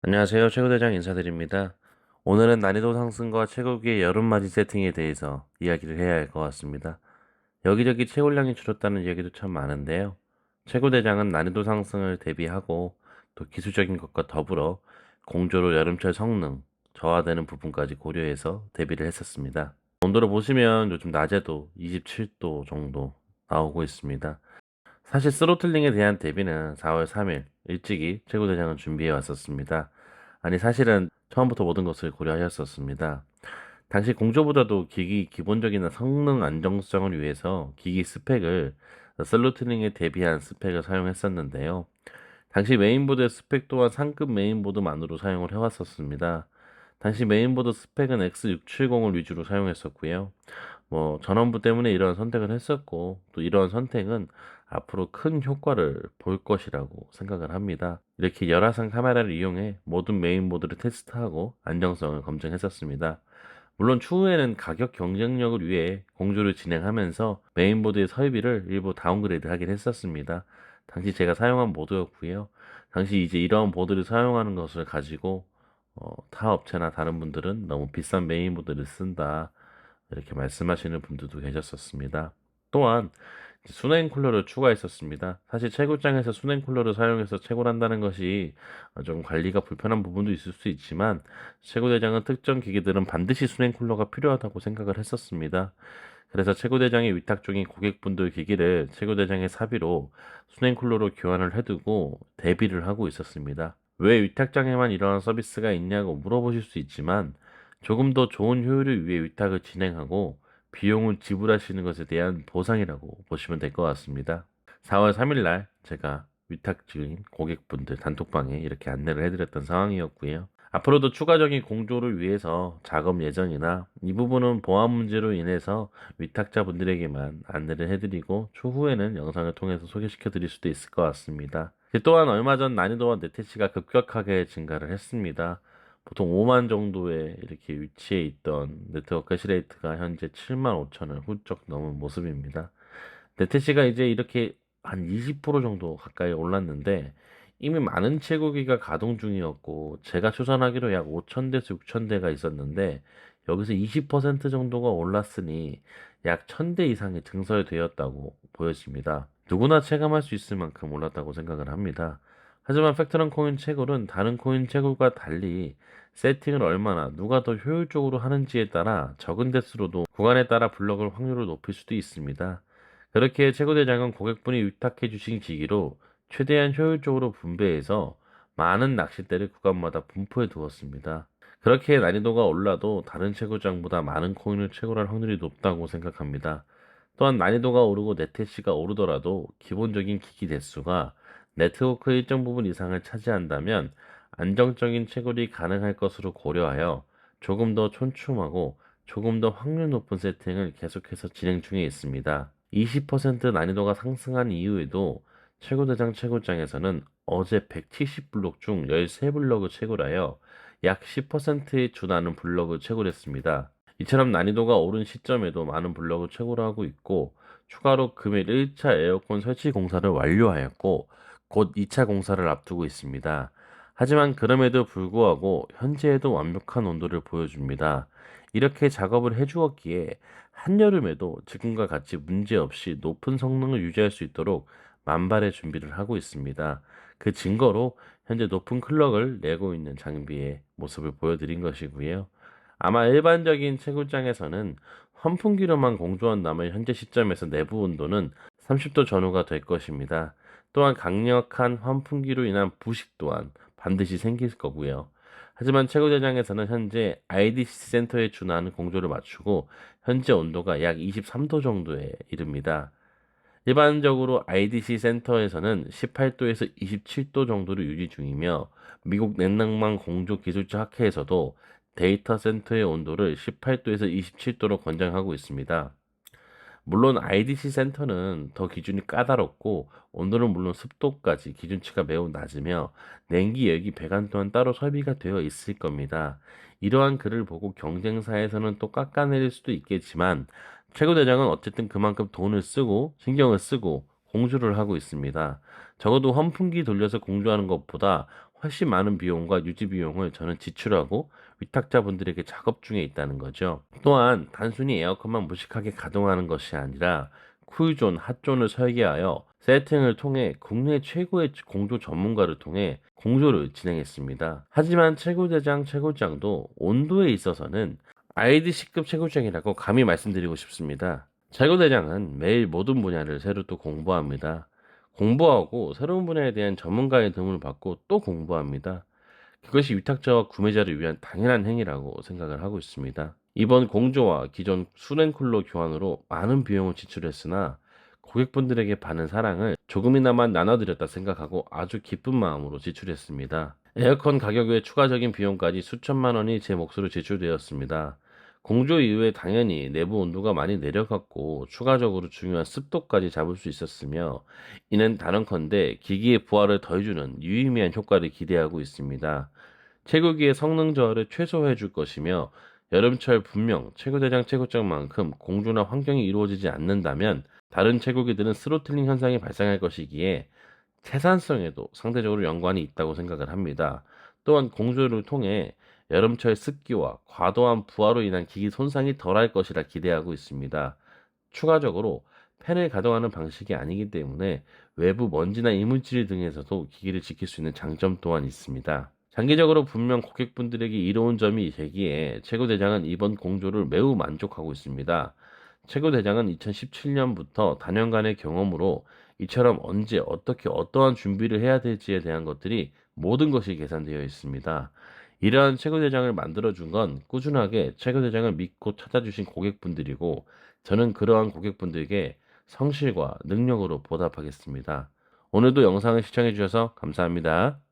안녕하세요. 최고대장 인사드립니다. 오늘은 난이도 상승과 최고기의 여름맞이 세팅에 대해서 이야기를 해야 할 것 같습니다. 여기저기 채굴량이 줄었다는 이야기도 참 많은데요. 최고대장은 난이도 상승을 대비하고 또 기술적인 것과 더불어 공조로 여름철 성능, 저하되는 부분까지 고려해서 대비를 했었습니다. 온도를 보시면 요즘 낮에도 27도 정도 나오고 있습니다. 사실 스로틀링에 대한 대비는 4월 3일 일찍이 최고대장은 준비해 왔었습니다. 아니 사실은 처음부터 모든 것을 고려하였었습니다. 당시 공조보다도 기기 기본적인 성능 안정성을 위해서 기기 스펙을 스로틀링에 대비한 스펙을 사용했었는데요. 당시 메인보드의 스펙 또한 상급 메인보드만으로 사용을 해왔었습니다. 당시 메인보드 스펙은 X670을 위주로 사용했었고요. 전원부 때문에 이러한 선택을 했었고, 또 이러한 선택은 앞으로 큰 효과를 볼 것이라고 생각을 합니다. 이렇게 열화상 카메라를 이용해 모든 메인보드를 테스트하고 안정성을 검증했었습니다. 물론 추후에는 가격 경쟁력을 위해 공조를 진행하면서 메인보드의 설비를 일부 다운그레이드 하긴 했었습니다. 당시 제가 사용한 보드였고요. 당시 이제 이러한 보드를 사용하는 것을 가지고 타 업체나 다른 분들은 너무 비싼 메인보드를 쓴다. 이렇게 말씀하시는 분들도 계셨었습니다. 또한 수냉 쿨러를 추가했었습니다. 사실 채굴장에서 수냉 쿨러를 사용해서 채굴한다는 것이 좀 관리가 불편한 부분도 있을 수 있지만 채굴대장은 특정 기기들은 반드시 수냉 쿨러가 필요하다고 생각을 했었습니다. 그래서 채굴대장의 위탁 중인 고객분들 기기를 채굴대장의 사비로 수냉 쿨러로 교환을 해두고 대비를 하고 있었습니다. 왜 위탁장에만 이러한 서비스가 있냐고 물어보실 수 있지만 조금 더 좋은 효율을 위해 위탁을 진행하고 비용을 지불하시는 것에 대한 보상이라고 보시면 될 것 같습니다. 4월 3일 날 제가 위탁 중인 고객분들 단톡방에 이렇게 안내를 해드렸던 상황이었고요. 앞으로도 추가적인 공조를 위해서 작업 예정이나 이 부분은 보안 문제로 인해서 위탁자분들에게만 안내를 해드리고 추후에는 영상을 통해서 소개시켜 드릴 수도 있을 것 같습니다. 또한 얼마 전 난이도와 네테치가 급격하게 증가를 했습니다. 보통 5만 정도에 이렇게 위치해 있던 네트워크 해시레이트가 현재 7만 5천을 훌쩍 넘은 모습입니다. 네테시가 이제 이렇게 한 20% 정도 가까이 올랐는데 이미 많은 채굴기가 가동 중이었고 제가 추산하기로 약 5,000대에서 6,000대가 있었는데 여기서 20% 정도가 올랐으니 약 1,000대 이상이 증설되었다고 보여집니다. 누구나 체감할 수 있을 만큼 올랐다고 생각을 합니다. 하지만 팩토런 코인 채굴은 다른 코인 채굴과 달리 세팅을 얼마나 누가 더 효율적으로 하는지에 따라 적은 대수로도 구간에 따라 블럭을 확률을 높일 수도 있습니다. 그렇게 최고대장은 고객분이 위탁해 주신 기기로 최대한 효율적으로 분배해서 많은 낚싯대를 구간마다 분포해 두었습니다. 그렇게 난이도가 올라도 다른 채굴장보다 많은 코인을 채굴할 확률이 높다고 생각합니다. 또한 난이도가 오르고 네테시가 오르더라도 기본적인 기기 대수가 네트워크 일정 부분 이상을 차지한다면 안정적인 채굴이 가능할 것으로 고려하여 조금 더 촘촘하고 조금 더 확률 높은 세팅을 계속해서 진행 중에 있습니다. 20% 난이도가 상승한 이후에도 최고대장 채굴장에서는 어제 170블록 중 13블록을 채굴하여 약 10%에 준하는 블록을 채굴했습니다. 이처럼 난이도가 오른 시점에도 많은 블록을 채굴하고 있고 추가로 금일 1차 에어컨 설치 공사를 완료하였고 곧 2차 공사를 앞두고 있습니다. 하지만 그럼에도 불구하고 현재에도 완벽한 온도를 보여줍니다. 이렇게 작업을 해주었기에 한여름에도 지금과 같이 문제없이 높은 성능을 유지할 수 있도록 만발의 준비를 하고 있습니다. 그 증거로 현재 높은 클럭을 내고 있는 장비의 모습을 보여드린 것이고요. 아마 일반적인 채굴장에서는 환풍기로만 공조한다면 현재 시점에서 내부 온도는 30도 전후가 될 것입니다. 또한 강력한 환풍기로 인한 부식 또한 반드시 생길 거고요. 하지만 채굴장에서는 현재 IDC 센터에 준하는 공조를 맞추고 현재 온도가 약 23도 정도에 이릅니다. 일반적으로 IDC 센터에서는 18도에서 27도 정도를 유지 중이며 미국 냉난방 공조 기술자 학회에서도 데이터 센터의 온도를 18도에서 27도로 권장하고 있습니다. 물론 IDC 센터는 더 기준이 까다롭고 온도는 물론 습도까지 기준치가 매우 낮으며 냉기, 열기, 배관 또한 따로 설비가 되어 있을 겁니다. 이러한 글을 보고 경쟁사에서는 또 깎아내릴 수도 있겠지만 최고 대장은 어쨌든 그만큼 돈을 쓰고 신경을 쓰고 공조를 하고 있습니다. 적어도 환풍기 돌려서 공조하는 것보다 훨씬 많은 비용과 유지 비용을 저는 지출하고 위탁자분들에게 작업 중에 있다는 거죠. 또한 단순히 에어컨만 무식하게 가동하는 것이 아니라 쿨존, 핫존을 설계하여 세팅을 통해 국내 최고의 공조 전문가를 통해 공조를 진행했습니다. 하지만 최고대장, 최고장도 온도에 있어서는 IDC급 최고장이라고 감히 말씀드리고 싶습니다. 최고대장은 매일 모든 분야를 새로 또 공부합니다. 공부하고 새로운 분야에 대한 전문가의 도움을 받고 또 공부합니다. 그것이 위탁자와 구매자를 위한 당연한 행위라고 생각을 하고 있습니다. 이번 공조와 기존 수냉쿨러 교환으로 많은 비용을 지출했으나 고객분들에게 받는 사랑을 조금이나마 나눠드렸다 생각하고 아주 기쁜 마음으로 지출했습니다. 에어컨 가격 외 추가적인 비용까지 수천만 원이 제 몫으로 지출되었습니다. 공조 이후에 당연히 내부 온도가 많이 내려갔고 추가적으로 중요한 습도까지 잡을 수 있었으며 이는 단언컨대 기기의 부하를 더해주는 유의미한 효과를 기대하고 있습니다. 최고기의 성능 저하를 최소화해 줄 것이며 여름철 분명 최고대장 최고장만큼 공조나 환경이 이루어지지 않는다면 다른 최고기들은 스로틀링 현상이 발생할 것이기에 생산성에도 상대적으로 연관이 있다고 생각을 합니다. 또한 공조를 통해 여름철 습기와 과도한 부하로 인한 기기 손상이 덜할 것이라 기대하고 있습니다. 추가적으로 팬을 가동하는 방식이 아니기 때문에 외부 먼지나 이물질 등에서도 기기를 지킬 수 있는 장점 또한 있습니다. 장기적으로 분명 고객분들에게 이로운 점이 되기에 최고대장은 이번 공조를 매우 만족하고 있습니다. 최고대장은 2017년부터 단연간의 경험으로 이처럼 언제 어떻게 어떠한 준비를 해야 될지에 대한 것들이 모든 것이 계산되어 있습니다. 이러한 최고대장을 만들어준 건 꾸준하게 최고대장을 믿고 찾아주신 고객분들이고 저는 그러한 고객분들에게 성실과 능력으로 보답하겠습니다. 오늘도 영상을 시청해 주셔서 감사합니다.